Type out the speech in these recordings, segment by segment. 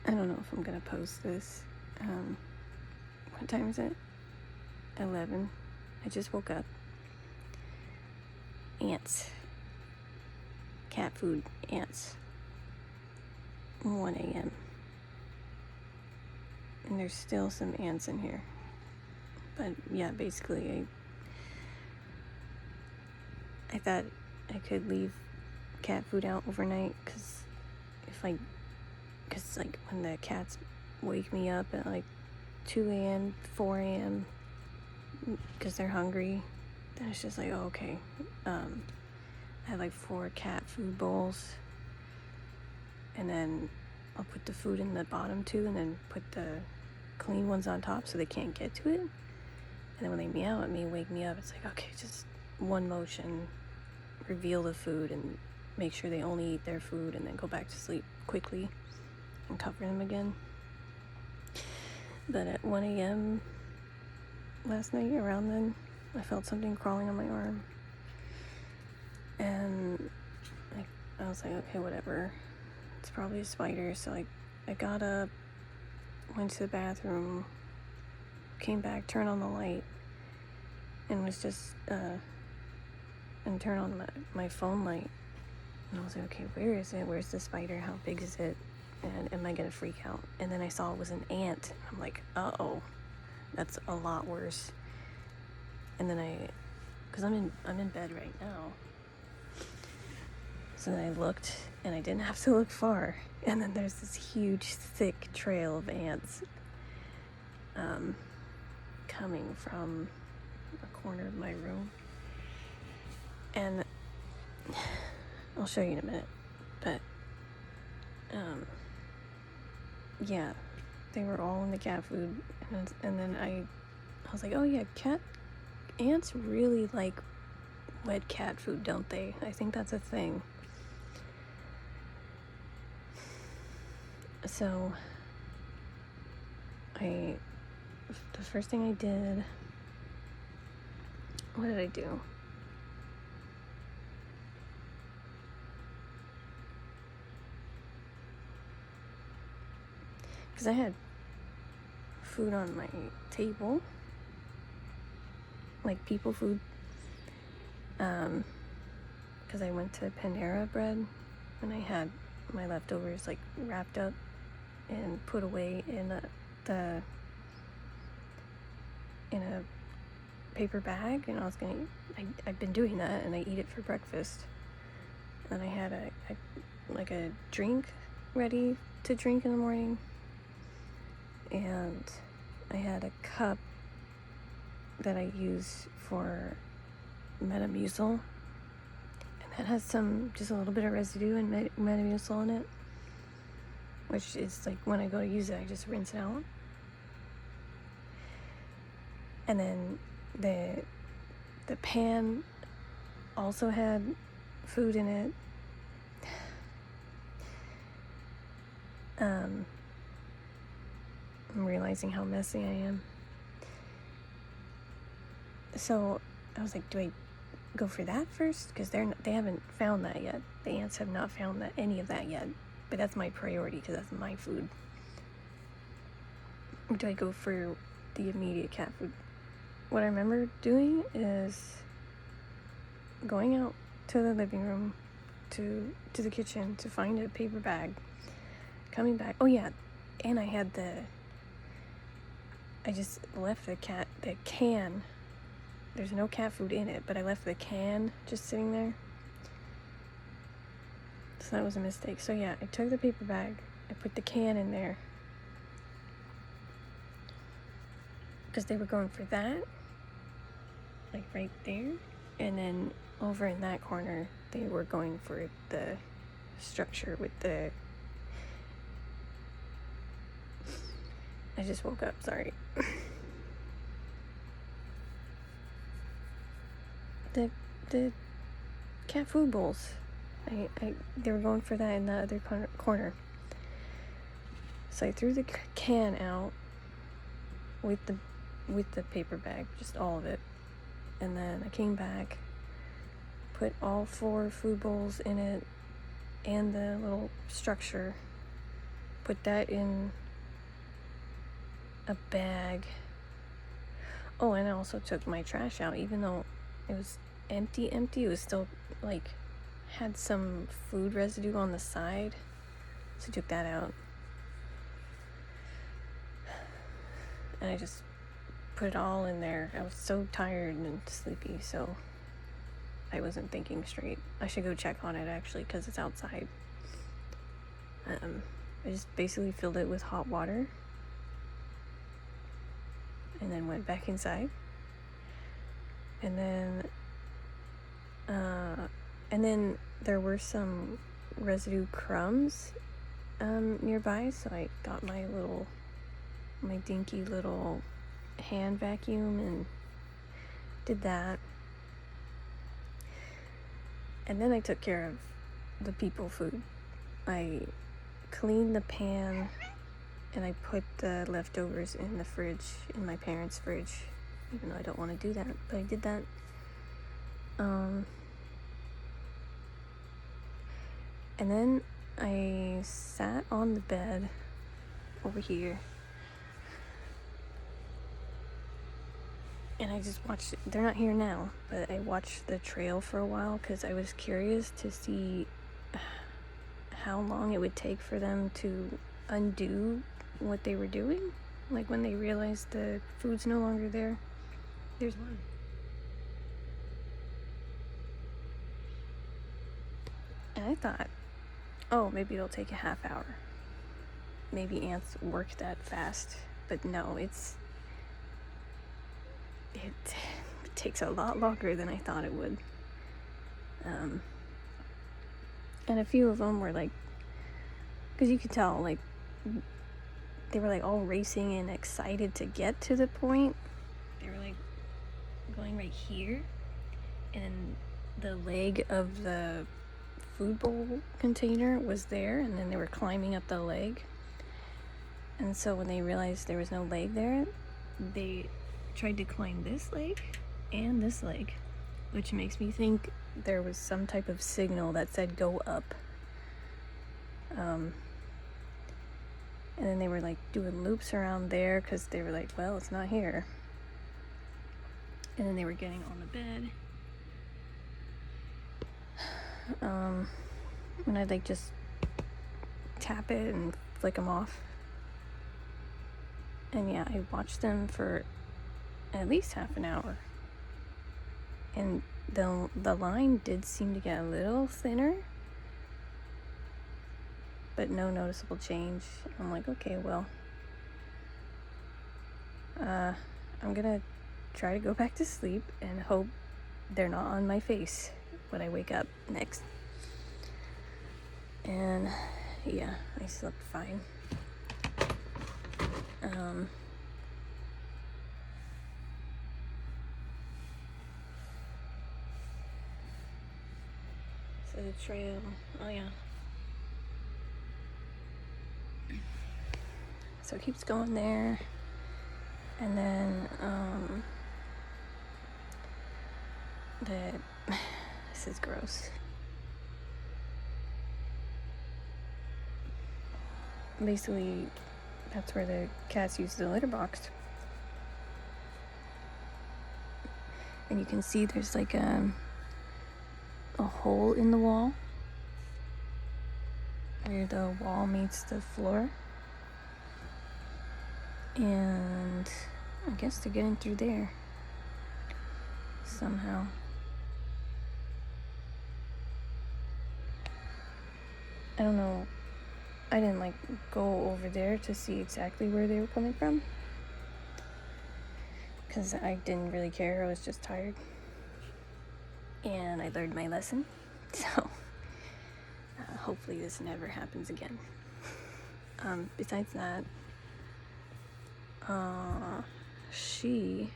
I don't know if I'm gonna post this. What time is it? 11. I just woke up. Ants. Cat food, ants. 1 a.m. And there's still some ants in here. But yeah, basically I thought I could leave cat food out overnight because like when the cats wake me up at like 2 a.m., 4 a.m. because they're hungry, then it's just like, oh, okay. I had like 4 cat food bowls, and then I'll put the food in the bottom too, and then put the clean ones on top so they can't get to it. And then when they meow at me, wake me up, it's like, okay, just one motion, reveal the food and make sure they only eat their food, and then go back to sleep quickly and cover them again. But at 1 a.m. last night, around then, I felt something crawling on my arm. And I was like, okay, whatever. It's probably a spider. So I got up, went to the bathroom, came back, turned on the light, and was just, and turned on my phone light. And I was like, okay, where is it? Where's the spider? How big is it? And am I gonna freak out? And then I saw it was an ant. I'm like, uh-oh, that's a lot worse. And then because I'm in bed right now. So then I looked, and I didn't have to look far. And then there's this huge, thick trail of ants coming from a corner of my room. And I'll show you in a minute. But yeah, they were all in the cat food. And then I was like, oh yeah, ants really like wet cat food, don't they? I think that's a thing. So the first thing I did, what did I do? Because I had food on my table, like people food, because I went to Panera Bread, and I had my leftovers like wrapped up and put away in a paper bag, and I've been doing that, and I eat it for breakfast. And I had a drink ready to drink in the morning, and I had a cup that I use for Metamucil, and that has just a little bit of residue and Metamucil in it, which is like when I go to use it, I just rinse it out. And then the pan also had food in it. I'm realizing how messy I am. So I was like, do I go for that first? Because they haven't found that yet. The ants have not found any of that yet. But that's my priority because that's my food. Or do I go for the immediate cat food? What I remember doing is going out to the living room, to the kitchen to find a paper bag, coming back. Oh yeah, and I just left the can. There's no cat food in it, but I left the can just sitting there. So that was a mistake. So yeah, I took the paper bag, I put the can in there, because they were going for that, like right there. And then over in that corner, they were going for the structure with I just woke up, sorry. The cat food bowls. They were going for that in the other corner. So I threw the can out with the paper bag, just all of it. And then I came back, put all 4 food bowls in it and the little structure, put that in a bag. Oh, and I also took my trash out, even though it was empty. It was still like had some food residue on the side, so I took that out. And I just put it all in there. I was so tired and sleepy, so I wasn't thinking straight. I should go check on it actually, because it's outside. I just basically filled it with hot water and then went back inside. And then there were some residue crumbs nearby, so I got my dinky little hand vacuum and did that. And then I took care of the people food. I cleaned the pan and I put the leftovers in the fridge, in my parents' fridge, even though I don't want to do that, but I did that. And then I sat on the bed over here and I just watched it. They're not here now, but I watched the trail for a while because I was curious to see how long it would take for them to undo what they were doing, like when they realized the food's no longer there. There's one. And I thought, oh, maybe it'll take a half hour. Maybe ants work that fast, but no, it takes a lot longer than I thought it would. And a few of them were like, because you could tell, like, they were like all racing and excited to get to the point. They were like going right here, and the leg of the food bowl container was there, and then they were climbing up the leg. And so when they realized there was no leg there, they tried to climb this leg and this leg, which makes me think there was some type of signal that said go up. And then they were like doing loops around there because they were like, well, it's not here. And then they were getting on the bed. And I'd like just tap it and flick them off. And yeah, I watched them for at least half an hour. And the line did seem to get a little thinner, but no noticeable change. I'm like, okay, well, I'm gonna try to go back to sleep and hope they're not on my face when I wake up next. And yeah, I slept fine. So the trail, oh yeah. So it keeps going there. And then, this is gross. Basically, that's where the cats use the litter box. And you can see there's like a hole in the wall where the wall meets the floor. And I guess they're getting through there somehow. I don't know. I didn't like go over there to see exactly where they were coming from, because I didn't really care. I was just tired. And I learned my lesson. So hopefully this never happens again. Besides that, she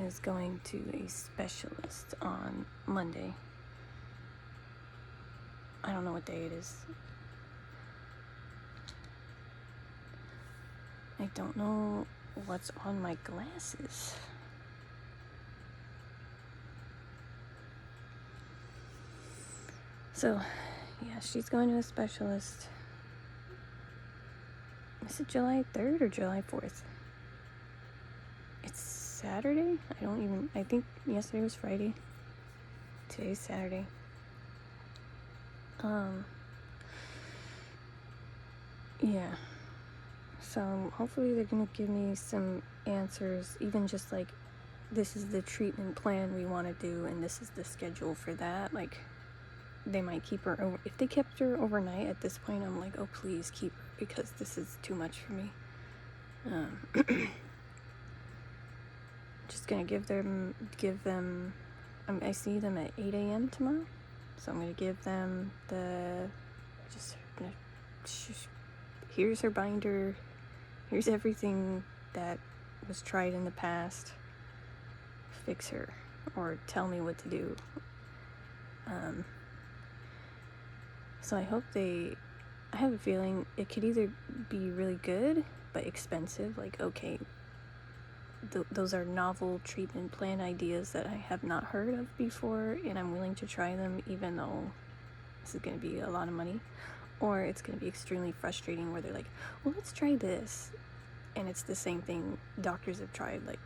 is going to a specialist on Monday. I don't know what day it is. I don't know what's on my glasses. So, Yeah, she's going to a specialist. Is it July 3rd or July 4th? It's Saturday? I think yesterday was Friday. Today's Saturday. Yeah. So hopefully they're gonna give me some answers, even just like, this is the treatment plan we want to do and this is the schedule for that. Like, they might keep her over. If they kept her overnight at this point, I'm like, oh please keep her, because this is too much for me. Just gonna give them I see them at 8 a.m. tomorrow, so I'm gonna give them here's her binder, here's everything that was tried in the past, fix her or tell me what to do. So I hope I have a feeling it could either be really good but expensive, like, okay, those are novel treatment plan ideas that I have not heard of before, and I'm willing to try them even though this is going to be a lot of money. Or it's going to be extremely frustrating where they're like, well, let's try this, and it's the same thing doctors have tried like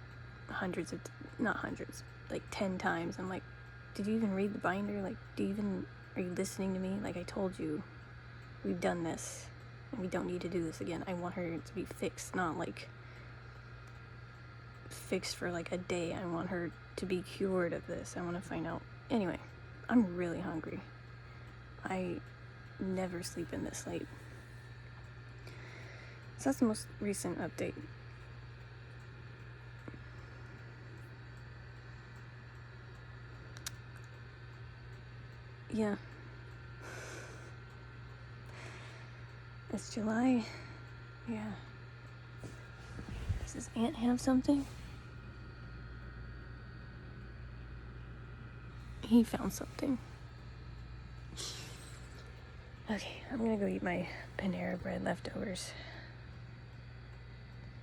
not hundreds, like 10 times. I'm like, did you even read the binder? Like, are you listening to me? Like, I told you, we've done this and we don't need to do this again. I want her to be fixed, not like fixed for like a day. I want her to be cured of this. I want to find out. Anyway, I'm really hungry. I never sleep in this late. So that's the most recent update. Yeah. It's July. Yeah. Does his aunt have something? He found something. Okay, I'm gonna go eat my Panera bread leftovers.